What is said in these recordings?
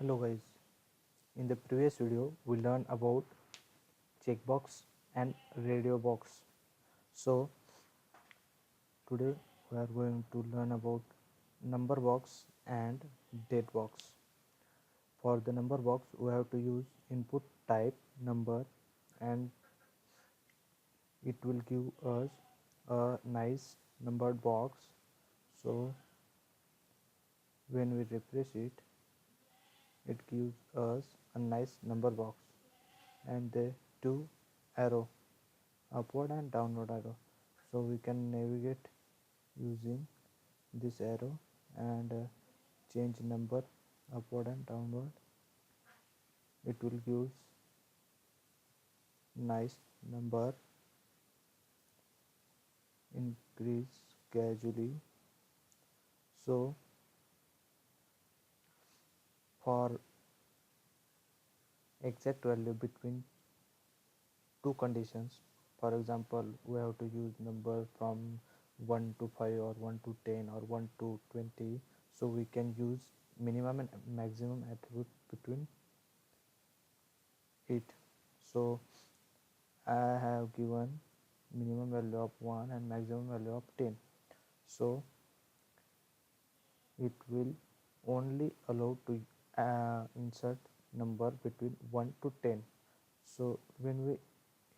Hello guys, in the previous video we learned about checkbox and radio box. So today we are going to learn about number box and date box. For the number box we have to use input type number and it will give us a nice numbered box. So when we refresh it, it gives us a nice number box and the two arrow, upward and downward arrow, so we can navigate using this arrow and change number upward and downward. It will give nice number, increase gradually. So for exact value between two conditions, for example we have to use number from 1 to 5 or 1 to 10 or 1 to 20, so we can use minimum and maximum attribute between it. So I have given minimum value of 1 and maximum value of 10, so it will only allow to insert number between 1 to 10. So when we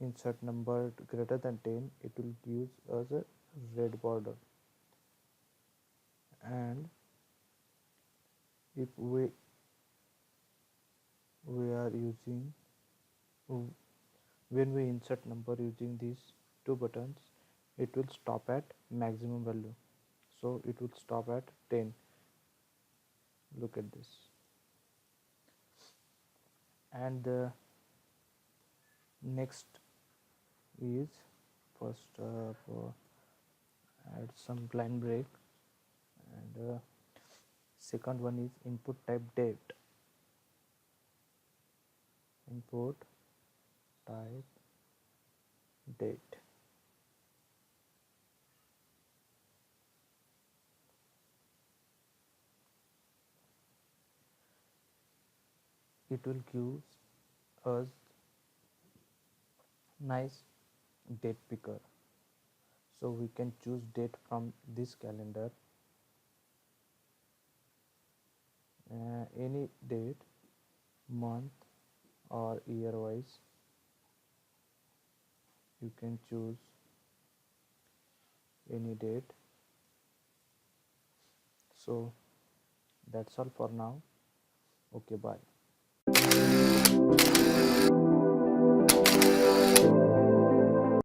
insert number greater than 10, it will give us a red border, and if we are using when we insert number using these two buttons, it will stop at maximum value, so it will stop at 10. Look at this. And the next is first add some line break, and second one is input type date. Input type date. It will give us nice date picker, so we can choose date from this calendar, any date, month or year wise. You can choose any date. So that's all for now. Okay, bye.